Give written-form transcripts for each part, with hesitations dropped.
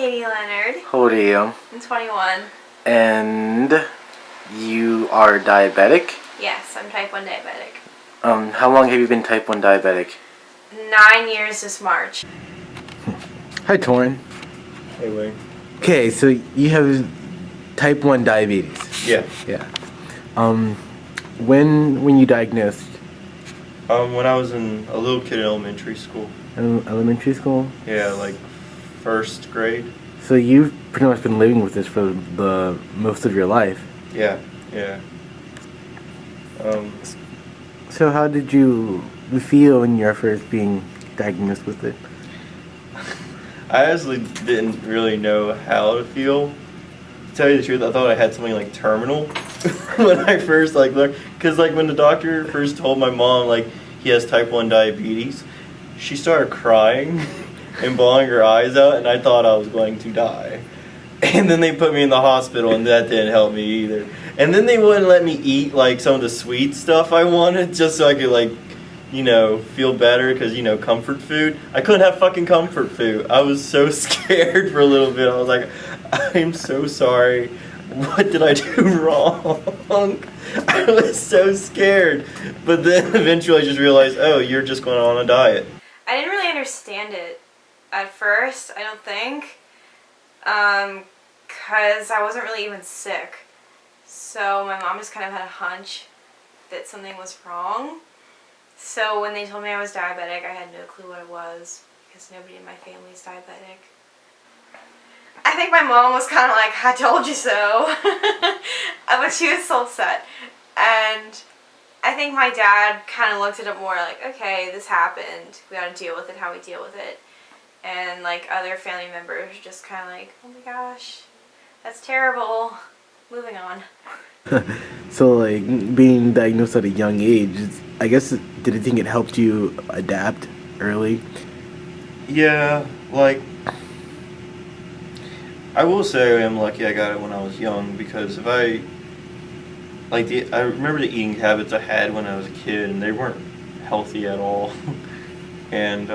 Katie Leonard. How old are you? I'm 21. And you are diabetic? Yes, I'm type 1 diabetic. How long have you been type 1 diabetic? 9 years this March. Hi, Torin. Hey, Wayne. Okay, so you have type 1 diabetes. Yeah. Yeah. When you diagnosed? When I was a little kid in elementary school. Elementary school? Yeah, like first grade. So you've pretty much been living with this for the most of your life. Yeah. So how did you feel when you were first being diagnosed with it? I honestly didn't really know how to feel. To tell you the truth, I thought I had something like terminal when I first learned. Because when the doctor first told my mom he has type 1 diabetes, she started crying and bawling her eyes out, and I thought I was going to die. And then they put me in the hospital, and that didn't help me either. And then they wouldn't let me eat some of the sweet stuff I wanted, just so I could feel better, because comfort food. I couldn't have fucking comfort food. I was so scared for a little bit. I was like, I'm so sorry. What did I do wrong? I was so scared. But then eventually I just realized, oh, you're just going on a diet. I didn't really understand it at first, I don't think. Because I wasn't really even sick. So my mom just kind of had a hunch that something was wrong. So when they told me I was diabetic, I had no clue what it was, because nobody in my family is diabetic. I think my mom was kind of like, I told you so. But she was so upset. And I think my dad kind of looked at it more like, okay, this happened. We got to deal with it how we deal with it. And other family members just kind of like, oh my gosh, that's terrible. Moving on. So being diagnosed at a young age, I guess, did you think it helped you adapt early? Yeah, I will say I'm lucky I got it when I was young, because if I remember the eating habits I had when I was a kid, and they weren't healthy at all. And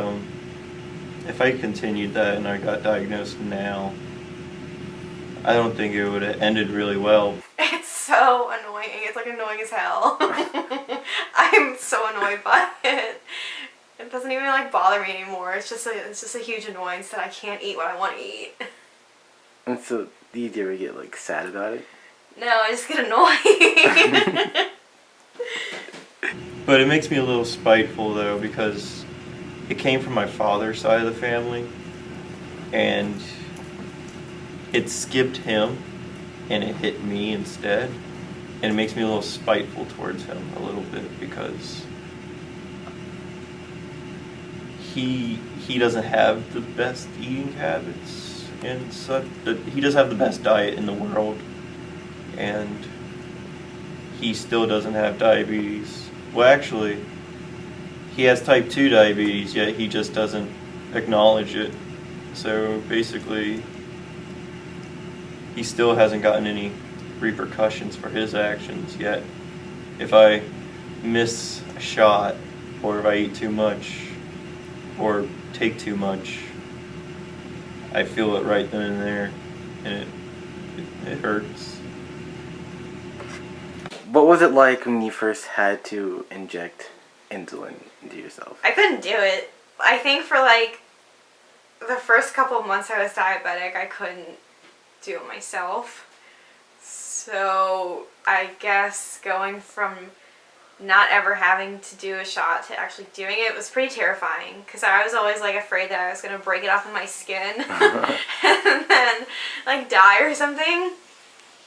if I continued that and I got diagnosed now, I don't think it would have ended really well. It's so annoying. It's annoying as hell. I'm so annoyed by it. It doesn't even bother me anymore. It's just a huge annoyance that I can't eat what I want to eat. And so, do you ever get sad about it? No, I just get annoyed. But it makes me a little spiteful though, because it came from my father's side of the family, and it skipped him and it hit me instead, and it makes me a little spiteful towards him a little bit, because he doesn't have the best eating habits, and he does have the best diet in the world, and he still doesn't have diabetes. Well, actually, he has type 2 diabetes, yet he just doesn't acknowledge it. So basically, he still hasn't gotten any repercussions for his actions yet. If I miss a shot, or if I eat too much, or take too much, I feel it right then and there, and it hurts. What was it like when you first had to inject insulin into yourself? I couldn't do it. I think for the first couple of months I was diabetic, I couldn't do it myself. So I guess going from not ever having to do a shot to actually doing it was pretty terrifying, because I was always afraid that I was going to break it off of my skin and then die or something.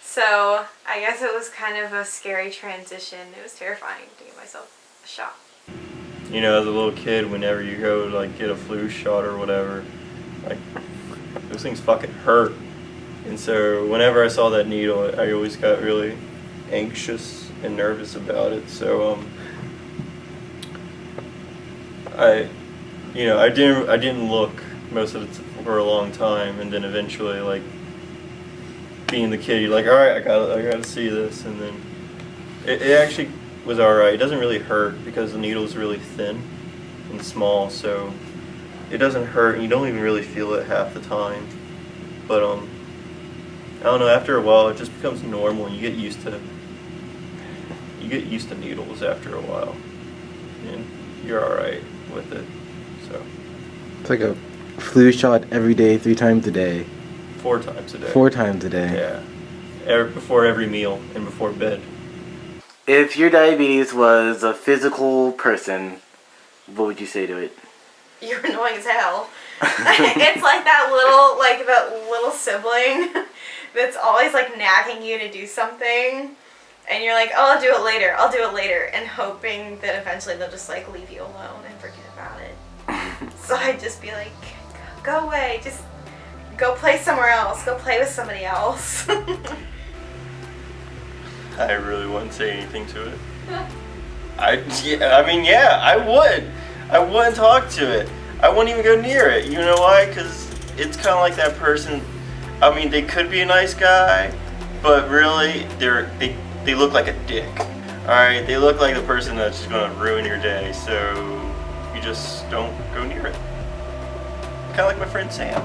So I guess it was kind of a scary transition. It was terrifying to give myself a shot. As a little kid, whenever you go to get a flu shot or whatever, those things fucking hurt. And so whenever I saw that needle, I always got really anxious and nervous about it. So I didn't look most of it for a long time, and then eventually being the kid, you're like, all right, I gotta see this, and then it actually was all right. It doesn't really hurt because the needle is really thin and small, so it doesn't hurt, and you don't even really feel it half the time. But I don't know. After a while, it just becomes normal, and you get used to needles after a while, and you're all right with it. So It's like a flu shot every day, 3 times a day. 4 times a day. 4 times a day. Yeah. Before every meal and before bed. If your diabetes was a physical person, what would you say to it? You're annoying as hell. It's like that little sibling that's always like nagging you to do something, and you're like, oh, I'll do it later, and hoping that eventually they'll just like leave you alone and forget about it. So I'd just be like, go away, just go play somewhere else, go play with somebody else. I really wouldn't say anything to it. I would. I wouldn't talk to it. I wouldn't even go near it. You know why? Because it's kind of like that person. I mean, they could be a nice guy, but really, they look like a dick. All right, they look like the person that's just gonna ruin your day. So you just don't go near it. Kind of like my friend Sam.